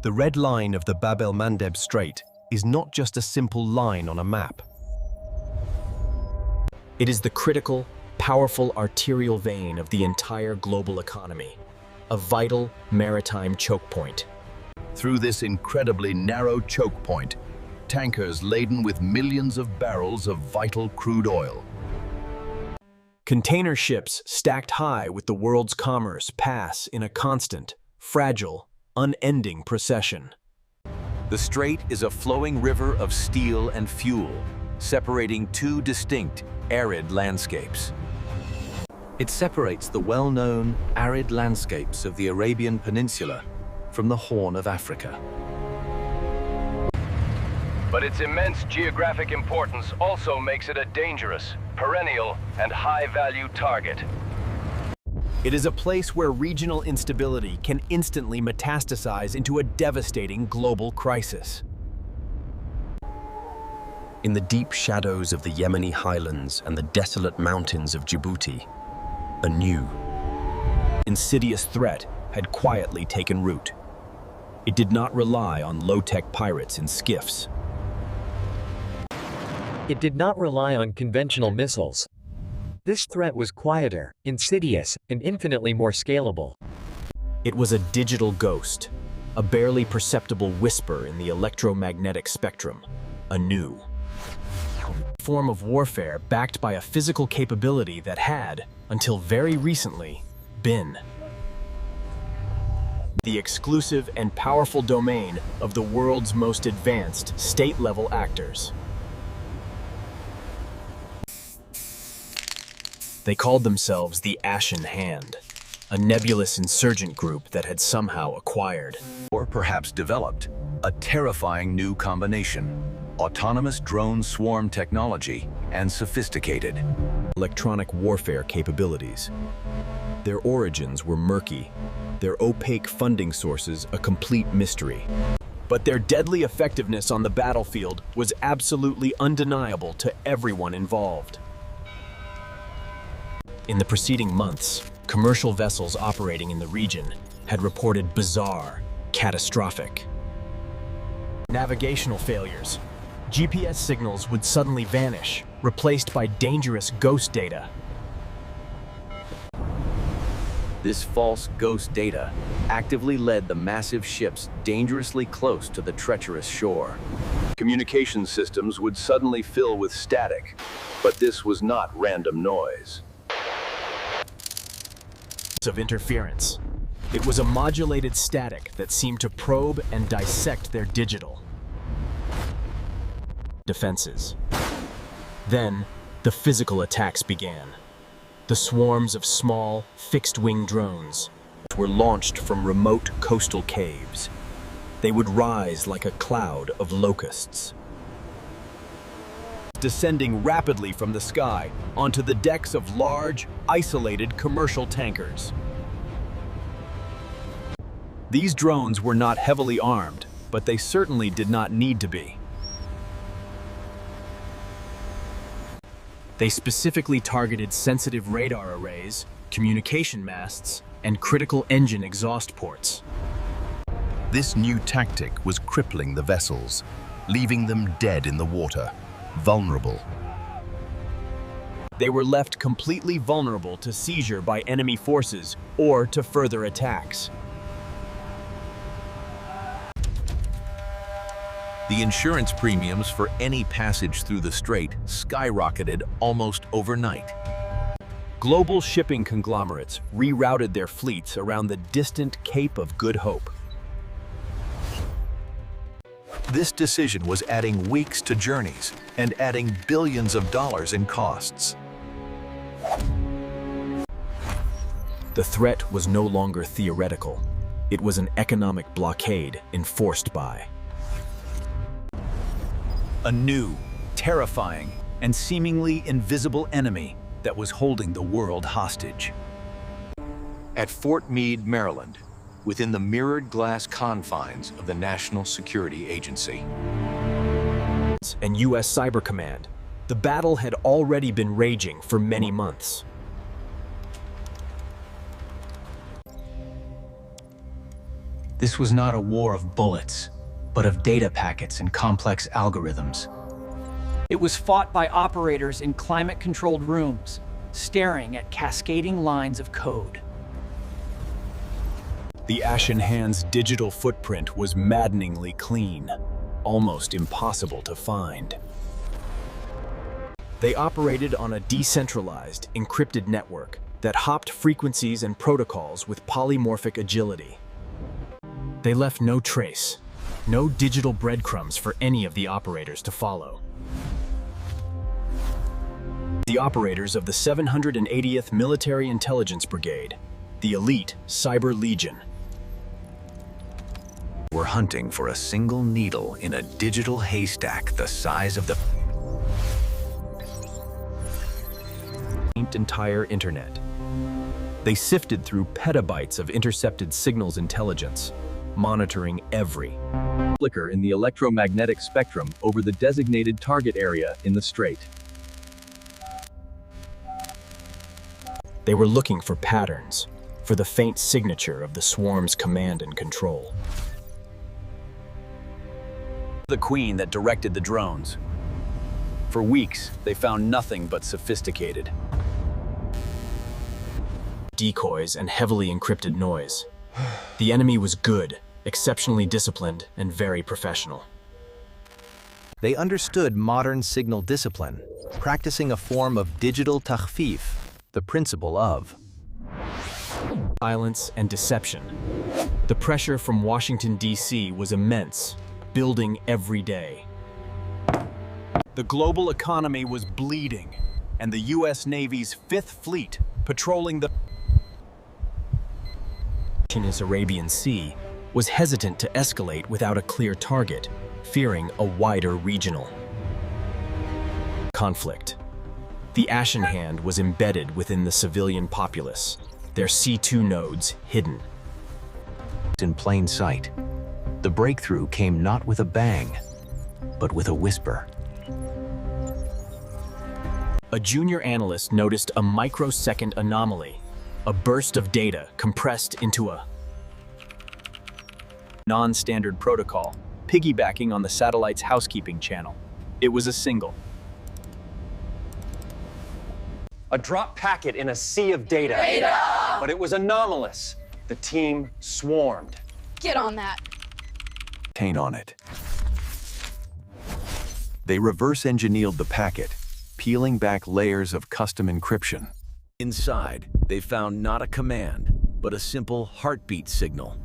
The red line of the Bab el-Mandeb Strait is not just a simple line on a map. It is the critical, powerful arterial vein of the entire global economy, a vital maritime choke point. Through this incredibly narrow choke point, tankers laden with millions of barrels of vital crude oil. Container ships stacked high with the world's commerce pass in a constant, fragile, unending procession. The strait is a flowing river of steel and fuel, separating two distinct, arid landscapes. It separates the well-known, arid landscapes of the Arabian Peninsula from the Horn of Africa. But its immense geographic importance also makes it a dangerous, perennial, and high-value target. It is a place where regional instability can instantly metastasize into a devastating global crisis. In the deep shadows of the Yemeni highlands and the desolate mountains of Djibouti, a new, insidious threat had quietly taken root. It did not rely on low-tech pirates in skiffs. It did not rely on conventional missiles. This threat was quieter, insidious, and infinitely more scalable. It was a digital ghost, a barely perceptible whisper in the electromagnetic spectrum, a new form of warfare backed by a physical capability that had, until very recently, been the exclusive and powerful domain of the world's most advanced state-level actors. They called themselves the Ashen Hand, a nebulous insurgent group that had somehow acquired, Or perhaps developed, a terrifying new combination: autonomous drone swarm technology and sophisticated electronic warfare capabilities. Their origins were murky, their opaque funding sources a complete mystery. But their deadly effectiveness on the battlefield was absolutely undeniable to everyone involved. In the preceding months, commercial vessels operating in the region had reported bizarre, catastrophic navigational failures. GPS signals would suddenly vanish, replaced by dangerous ghost data. This false ghost data actively led the massive ships dangerously close to the treacherous shore. Communication systems would suddenly fill with static, but this was not random noise. Of interference. It was a modulated static that seemed to probe and dissect their digital defenses. Then, the physical attacks began. The swarms of small, fixed-wing drones were launched from remote coastal caves. They would rise like a cloud of locusts, descending rapidly from the sky onto the decks of large, isolated commercial tankers. These drones were not heavily armed, but they certainly did not need to be. They specifically targeted sensitive radar arrays, communication masts, and critical engine exhaust ports. This new tactic was crippling the vessels, leaving them dead in the water, vulnerable. They were left completely vulnerable to seizure by enemy forces or to further attacks. The insurance premiums for any passage through the strait skyrocketed almost overnight. Global shipping conglomerates rerouted their fleets around the distant Cape of Good Hope. This decision was adding weeks to journeys and adding billions of dollars in costs. The threat was no longer theoretical. It was an economic blockade enforced by A new, terrifying, and seemingly invisible enemy that was holding the world hostage. At Fort Meade, Maryland, within the mirrored glass confines of the National Security Agency and U.S. Cyber Command, the battle had already been raging for many months. This was not a war of bullets, but of data packets and complex algorithms. It was fought by operators in climate-controlled rooms, staring at cascading lines of code. The Ashen Hand's digital footprint was maddeningly clean, almost impossible to find. They operated on a decentralized, encrypted network that hopped frequencies and protocols with polymorphic agility. They left no trace, no digital breadcrumbs for any of the operators to follow. The operators of the 780th Military Intelligence Brigade, the elite Cyber Legion, were hunting for a single needle in a digital haystack the size of the entire internet. They sifted through petabytes of intercepted signals intelligence, monitoring every flicker in the electromagnetic spectrum over the designated target area in the strait. They were looking for patterns, for the faint signature of the swarm's command and control. The queen that directed the drones. For weeks, they found nothing but sophisticated decoys and heavily encrypted noise. The enemy was good, exceptionally disciplined, and very professional. They understood modern signal discipline, practicing a form of digital takhfif, the principle of silence and deception. The pressure from Washington, D.C. was immense, building every day. The global economy was bleeding, and the U.S. Navy's Fifth Fleet, patrolling the Arabian Sea, was hesitant to escalate without a clear target, fearing a wider regional conflict. The Ashen Hand was embedded within the civilian populace, their C2 nodes hidden in plain sight. The breakthrough came not with a bang, but with a whisper. A junior analyst noticed a microsecond anomaly, a burst of data compressed into a non-standard protocol, piggybacking on the satellite's housekeeping channel. It was a single. A drop packet in a sea of data. But it was anomalous. The team swarmed. Get on that. Tain on it. They reverse engineered the packet, peeling back layers of custom encryption. Inside, they found not a command, but a simple heartbeat signal.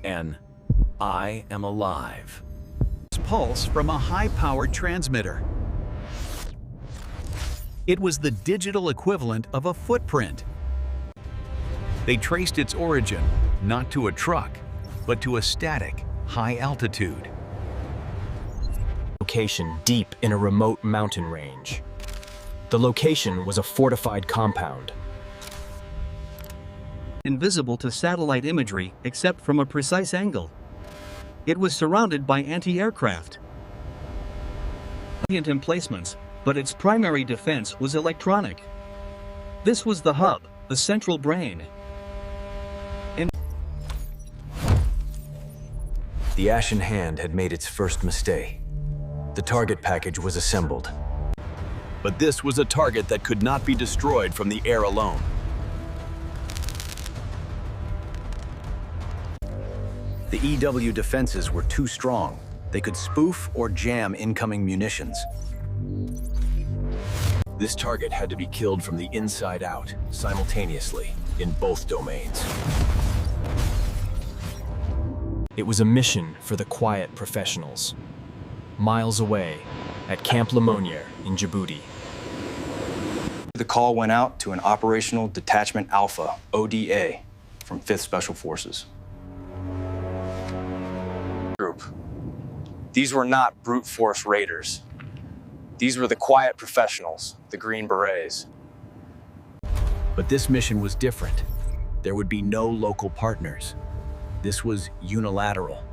An "I am alive" pulse from a high-powered transmitter. It was the digital equivalent of a footprint. They traced its origin, not to a truck, but to a static, high altitude location deep in a remote mountain range. The location was a fortified compound, invisible to satellite imagery except from a precise angle. It was surrounded by anti-aircraft emplacements, but its primary defense was electronic. This was the hub, the central brain. The Ashen Hand had made its first mistake. The target package was assembled. but this was a target that could not be destroyed from the air alone. The EW defenses were too strong. They could spoof or jam incoming munitions. This target had to be killed from the inside out, simultaneously, in both domains. It was a mission for the quiet professionals. Miles away, at Camp Lemonnier in Djibouti. The call went out to an Operational Detachment Alpha, ODA, from 5th Special Forces. Group. These were not brute force raiders. These were the quiet professionals, the Green Berets. But this mission was different. There would be no local partners. This was unilateral.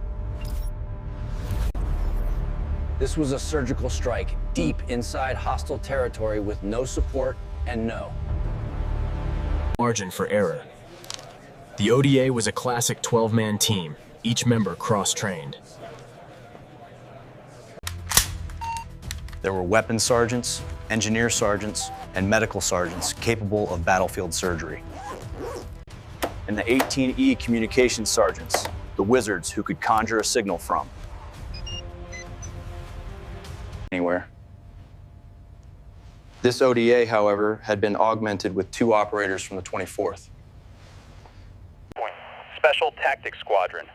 This was a surgical strike, deep inside hostile territory with no support and no margin for error. The ODA was a classic 12-man team, each member cross-trained. There were weapons sergeants, engineer sergeants, and medical sergeants capable of battlefield surgery. And the 18E communications sergeants, the wizards who could conjure a signal from anywhere. This ODA, however, had been augmented with 2 operators from the 24th. Special Tactics Squadron,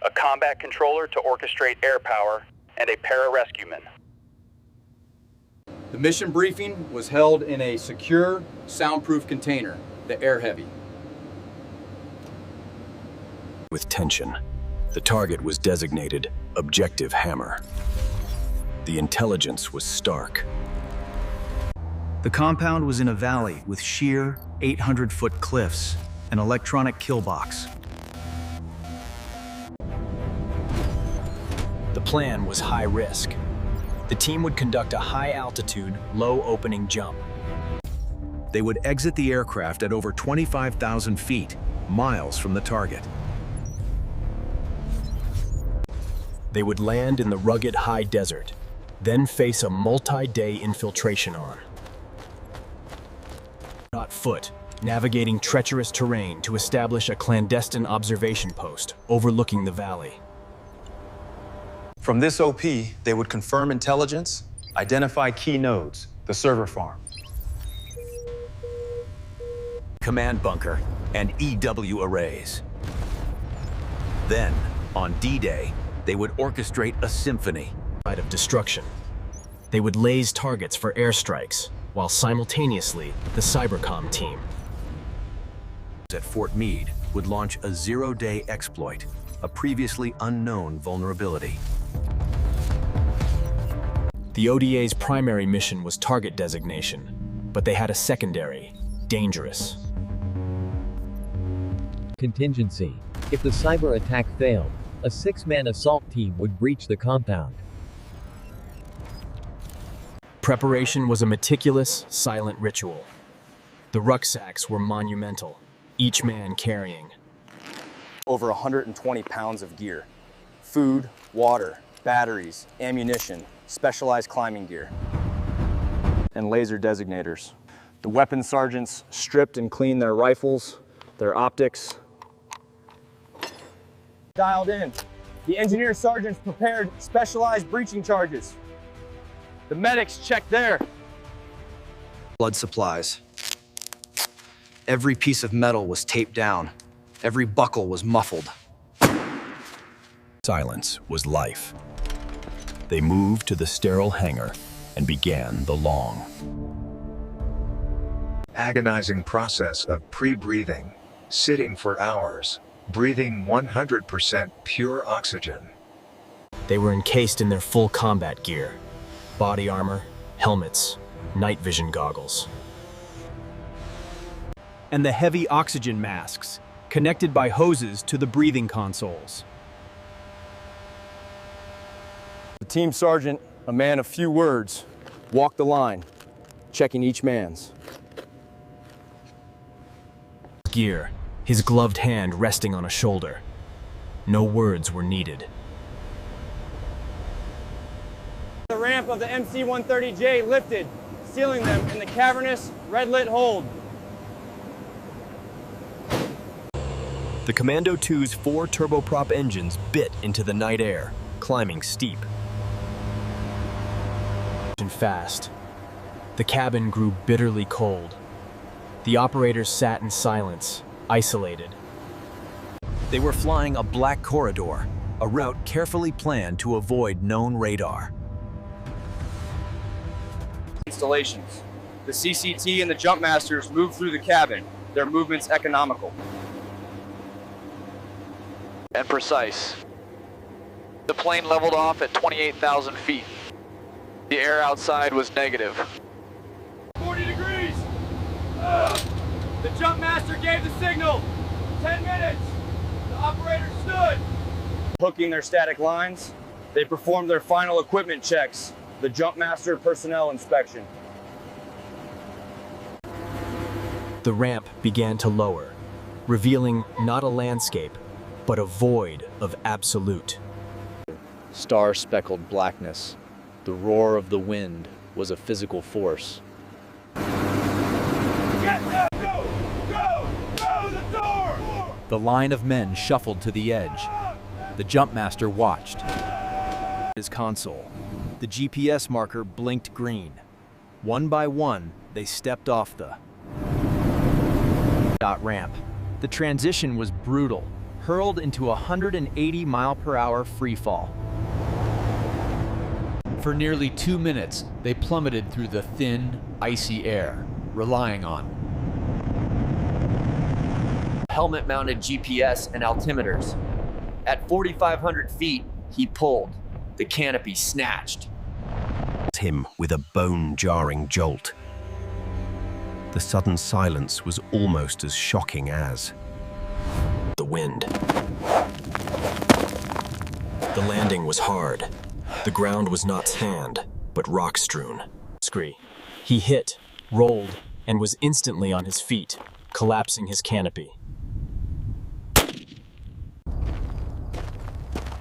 a combat controller to orchestrate air power, and a para-rescueman. The mission briefing was held in a secure, soundproof container, the Air Heavy. With tension, the target was designated Objective Hammer. The intelligence was stark. The compound was in a valley with sheer 800-foot cliffs, an electronic kill box. The plan was high risk. The team would conduct a high-altitude, low-opening jump. They would exit the aircraft at over 25,000 feet, miles from the target. They would land in the rugged high desert, then face a multi-day infiltration on foot, navigating treacherous terrain to establish a clandestine observation post overlooking the valley. From this OP, they would confirm intelligence, identify key nodes, the server farm, command bunker, and EW arrays. Then, on D-Day, they would orchestrate a symphony of destruction. They would laze targets for airstrikes, while simultaneously the Cybercom team at Fort Meade would launch a zero-day exploit, a previously unknown vulnerability. The ODA's primary mission was target designation, but they had a secondary, dangerous contingency. If the cyber attack failed, a 6-man assault team would breach the compound. Preparation was a meticulous, silent ritual. The rucksacks were monumental, each man carrying over 120 pounds of gear. Food, water, batteries, ammunition, specialized climbing gear, and laser designators. The weapons sergeants stripped and cleaned their rifles, their optics. Dialed in. The engineer sergeants prepared specialized breaching charges. The medics checked their blood supplies. Every piece of metal was taped down. Every buckle was muffled. Silence was life. They moved to the sterile hangar and began the long, agonizing process of pre-breathing, sitting for hours, breathing 100% pure oxygen. They were encased in their full combat gear, body armor, helmets, night vision goggles, and the heavy oxygen masks, connected by hoses to the breathing consoles. The team sergeant, a man of few words, walked the line, checking each man's gear, his gloved hand resting on a shoulder. No words were needed. The ramp of the MC-130J lifted, sealing them in the cavernous, red-lit hold. The Commando 2's 4 turboprop engines bit into the night air, climbing steep and fast. The cabin grew bitterly cold. The operators sat in silence, isolated. They were flying a black corridor, a route carefully planned to avoid known radar. Installations. The CCT and the jump masters moved through the cabin, their movements economical and precise. The plane leveled off at 28,000 feet. The air outside was negative. 40 degrees! The jump master gave the signal. 10 minutes. The operator stood. Hooking their static lines, they performed their final equipment checks, the jump master personnel inspection. The ramp began to lower, revealing not a landscape, but a void of absolute. Star-speckled blackness. The roar of the wind was a physical force. The line of men shuffled to the edge. The jumpmaster watched. His console. The GPS marker blinked green. One by one, they stepped off the ramp. The transition was brutal, hurled into a 180-mile-per-hour freefall. For nearly 2 minutes, they plummeted through the thin, icy air, relying on helmet-mounted GPS and altimeters. At 4,500 feet, he pulled. The canopy snatched. Him with a bone-jarring jolt. The sudden silence was almost as shocking as the wind. The landing was hard. The ground was not sand, but rock-strewn. He hit, rolled, and was instantly on his feet, collapsing his canopy.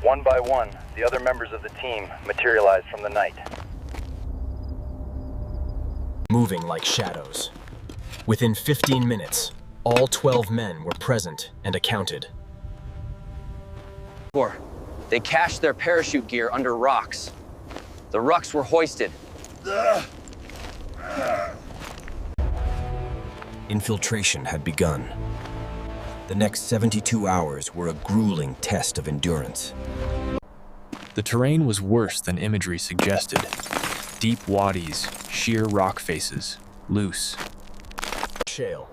One by one, the other members of the team materialized from the night. Moving like shadows. Within 15 minutes, all 12 men were present and accounted. They cached their parachute gear under rocks. The rucks were hoisted. Infiltration had begun. The next 72 hours were a grueling test of endurance. The terrain was worse than imagery suggested. Deep wadis, sheer rock faces, loose. Shale.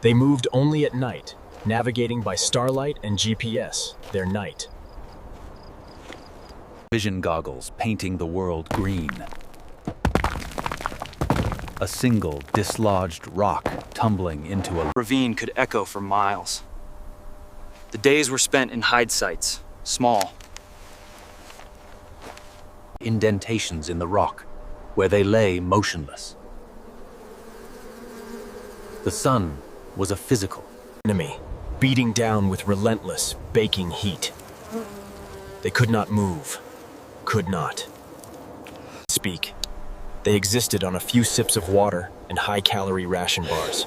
They moved only at night, navigating by starlight and GPS, their night. Vision goggles painting the world green. A single dislodged rock tumbling into a ravine could echo for miles. The days were spent in hide sites, small. Indentations in the rock, where they lay motionless. The sun was a physical enemy, beating down with relentless, baking heat. They could not move, could not speak. They existed on a few sips of water and high-calorie ration bars.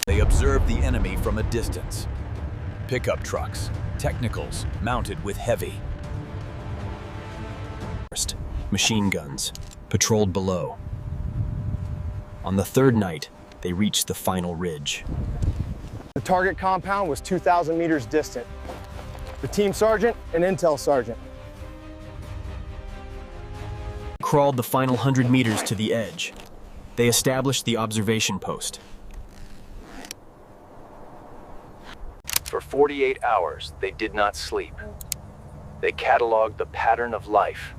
They observed the enemy from a distance. Pickup trucks, technicals mounted with heavy. Machine guns patrolled below. On the third night, they reached the final ridge. The target compound was 2,000 meters distant. The team sergeant and intel sergeant crawled the final 100 meters to the edge. They established the observation post. For 48 hours, they did not sleep. They cataloged the pattern of life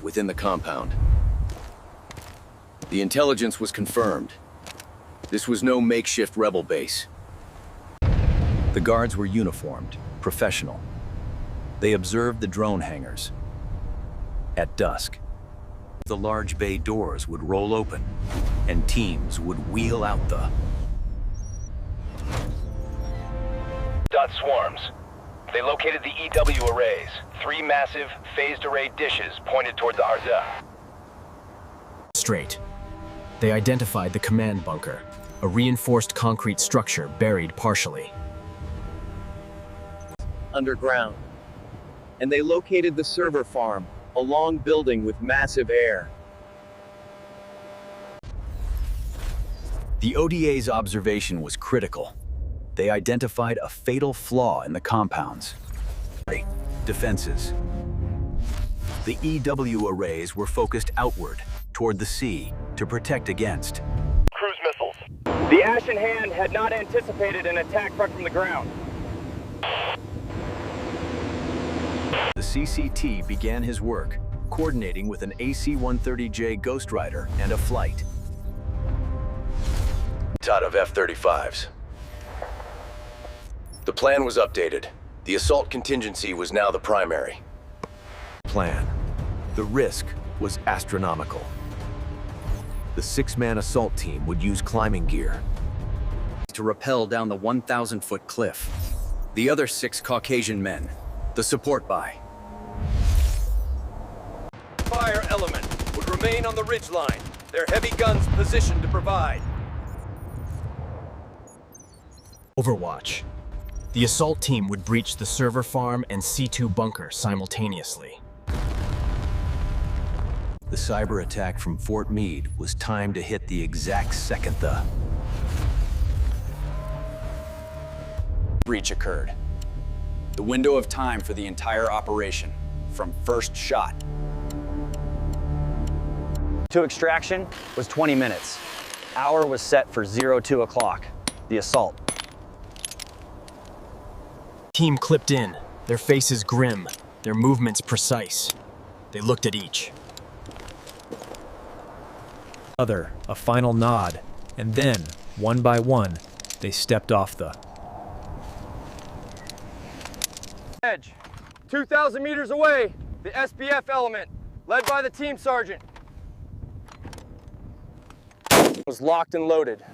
within the compound. The intelligence was confirmed. This was no makeshift rebel base. The guards were uniformed, professional. They observed the drone hangars. At dusk, the large bay doors would roll open, and teams would wheel out the dot swarms. They located the EW arrays, 3 massive phased array dishes pointed toward the Arza. Strait. They identified the command bunker, a reinforced concrete structure buried partially underground. And they located the server farm, a long building with massive air. The ODA's observation was critical. They identified a fatal flaw in the compounds. Defenses. The EW arrays were focused outward, toward the sea, to protect against cruise missiles. The Ashen Hand had not anticipated an attack from the ground. The CCT began his work, coordinating with an AC-130J Ghost Rider and a flight Out of F-35s. The plan was updated. The assault contingency was now the primary plan. The risk was astronomical. The 6-man assault team would use climbing gear. to rappel down the 1,000-foot cliff. The other 6 Caucasian men, the support by. Fire element would remain on the ridgeline. Their heavy guns positioned to provide. Overwatch. The assault team would breach the server farm and C2 bunker simultaneously. The cyber attack from Fort Meade was timed to hit the exact second the breach occurred. The window of time for the entire operation, from first shot to extraction, was 20 minutes. Hour was set for 02 o'clock, the assault. Team clipped in, their faces grim, their movements precise. They looked at each. A final nod, and then, one by one, they stepped off the edge. 2,000 meters away, the SBF element, led by the team sergeant, was locked and loaded.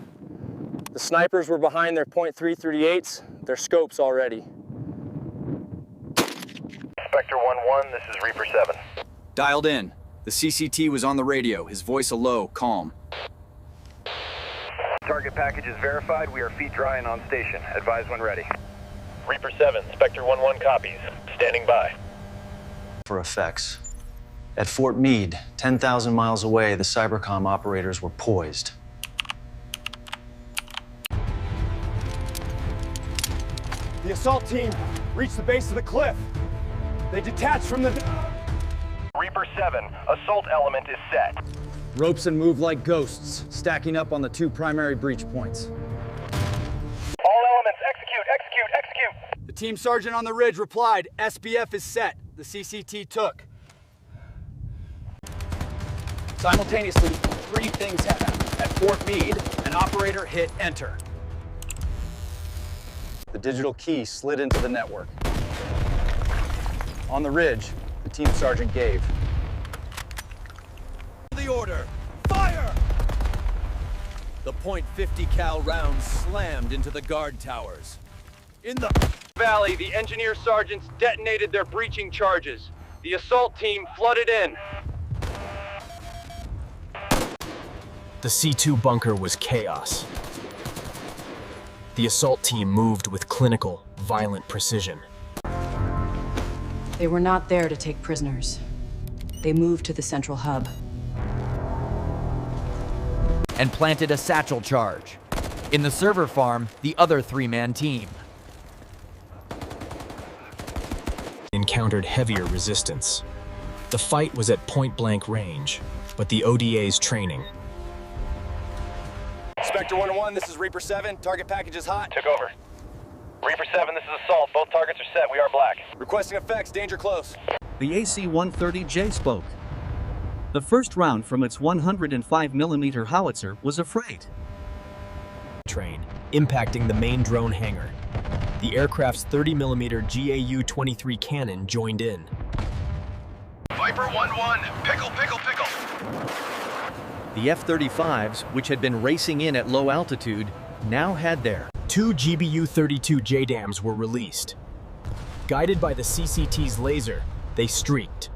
The snipers were behind their .338s, their scopes already. Spectre 1-1, this is Reaper 7. Dialed in. The CCT was on the radio, his voice a low, calm. Target package is verified. We are feet dry and on station. Advise when ready. Reaper 7, Spectre 1-1 copies. Standing by. For effects. At Fort Meade, 10,000 miles away, the Cybercom operators were poised. The assault team reached the base of the cliff. They detached from the... Reaper 7, assault element is set. Ropes and move like ghosts, stacking up on the 2 primary breach points. All elements, execute, execute, execute. The team sergeant on the ridge replied, SBF is set. The CCT took. Simultaneously, 3 things happened. At Fort Meade, an operator hit enter. The digital key slid into the network. On the ridge, the team sergeant gave. The order, fire! The .50 cal round slammed into the guard towers. In the valley, the engineer sergeants detonated their breaching charges. The assault team flooded in. The C2 bunker was chaos. The assault team moved with clinical, violent precision. They were not there to take prisoners. They moved to the central hub. And planted a satchel charge. In the server farm, the other 3-man team encountered heavier resistance. The fight was at point-blank range, but the ODA's training. Spectre 1-1, this is Reaper 7. Target package is hot. Took over. Reaper 7, this is Assault. Both targets are set. We are black. Requesting effects. Danger close. The AC-130J spoke. The first round from its 105mm howitzer was a freight train, impacting the main drone hangar. The aircraft's 30mm GAU-23 cannon joined in. Viper 1-1, pickle, pickle, pickle. The F-35s, which had been racing in at low altitude, now had their 2 GBU-32 JDAMs were released. Guided by the CCT's laser, they streaked.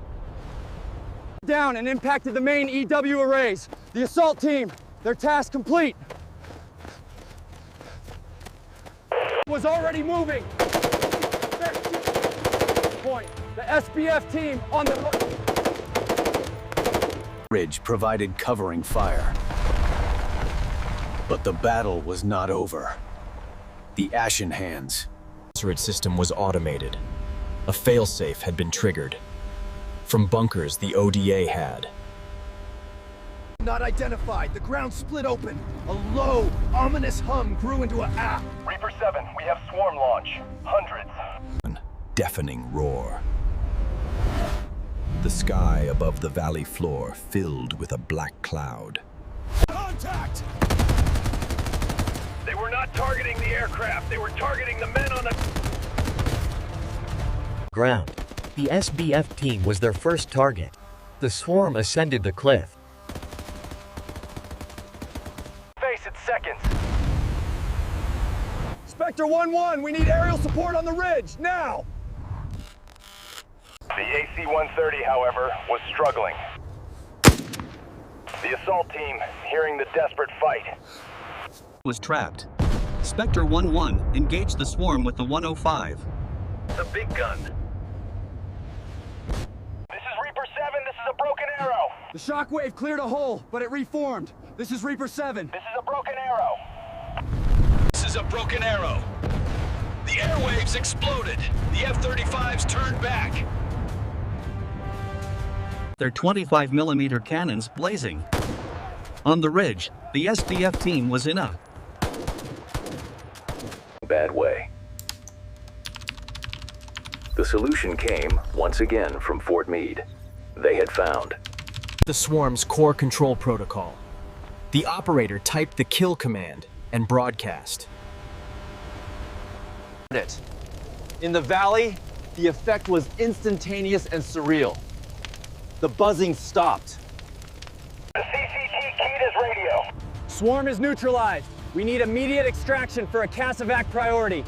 Down and impacted the main EW arrays. The assault team, their task complete. Was already moving. Point. The SBF team on the ridge provided covering fire. But the battle was not over. The Ashen Hands. The turret system was automated. A failsafe had been triggered. From bunkers the ODA had. Not identified. The ground split open. A low, ominous hum grew into a ah. Reaper 7, we have swarm launch. Hundreds. Deafening roar. The sky above the valley floor filled with a black cloud. Contact! They were not targeting the aircraft. They were targeting the men on the ground. The SBF team was their first target. The swarm ascended the cliff. Face it, seconds. Sector 1-1, we need aerial support on the ridge, now! The AC-130, however, was struggling. The assault team, hearing the desperate fight, was trapped. Spectre 1-1 engaged the swarm with the 105. the big gun. This is Reaper 7, this is a broken arrow. The shockwave cleared a hole, but it reformed. This is Reaper 7. This is a broken arrow. This is a broken arrow. The airwaves exploded. The F-35s turned back. Their 25mm cannons blazing. On the ridge, the SDF team was in a bad way. The solution came, once again, from Fort Meade. They had found the swarm's core control protocol. The operator typed the kill command and broadcast. In the valley, the effect was instantaneous and surreal. The buzzing stopped. The CCT keyed his radio. Swarm is neutralized. We need immediate extraction for a CAS evac priority.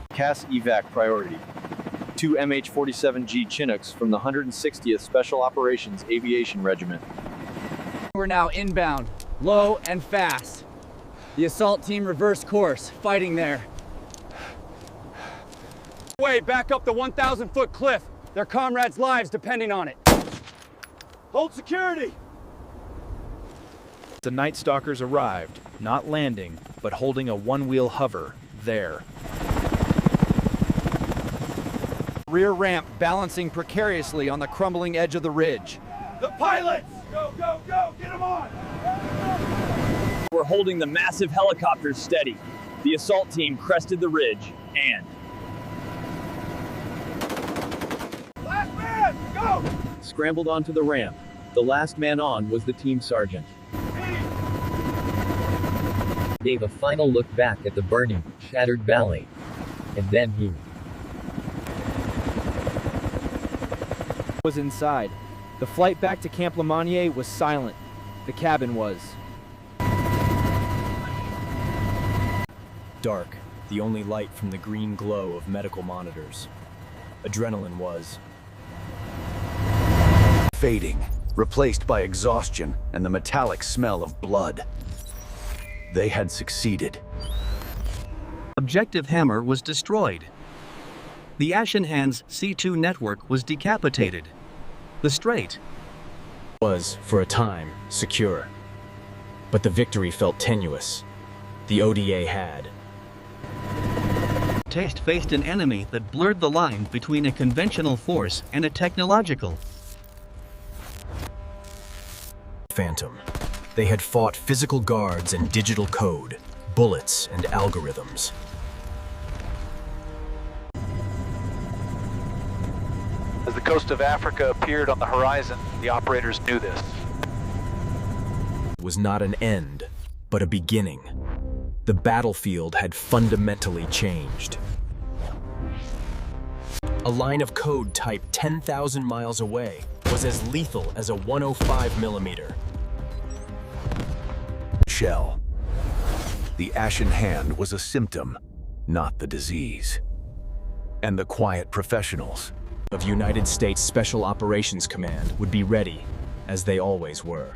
CAS evac priority. 2 MH-47G Chinooks from the 160th Special Operations Aviation Regiment. We're now inbound, low and fast. The assault team reversed course, fighting there. Way back up the 1,000-foot cliff. Their comrades' lives depending on it. Hold security! The Night Stalkers arrived, not landing, but holding a one-wheel hover there. Rear ramp balancing precariously on the crumbling edge of the ridge. The pilots! Go, go, go! Get them on! We're holding the massive helicopters steady. The assault team crested the ridge and... Last man! Go! Scrambled onto the ramp. The last man on was the team sergeant. Gave a final look back at the burning, shattered valley. And then he was inside. The flight back to Camp Lemonnier was silent. The cabin was dark, the only light from the green glow of medical monitors. Adrenaline was fading, replaced by exhaustion and the metallic smell of blood. They had succeeded. Objective Hammer was destroyed. The Ashen Hand's C2 network was decapitated. The strait was, for a time, secure. But the victory felt tenuous. The ODA had faced an enemy that blurred the line between a conventional force and a technological. Phantom. They had fought physical guards and digital code, bullets and algorithms. As the coast of Africa appeared on the horizon, the operators knew this. It was not an end, but a beginning. The battlefield had fundamentally changed. A line of code typed 10,000 miles away was as lethal as a 105mm. Shell. The Ashen Hand was a symptom, not the disease. And the quiet professionals of United States Special Operations Command would be ready, as they always were.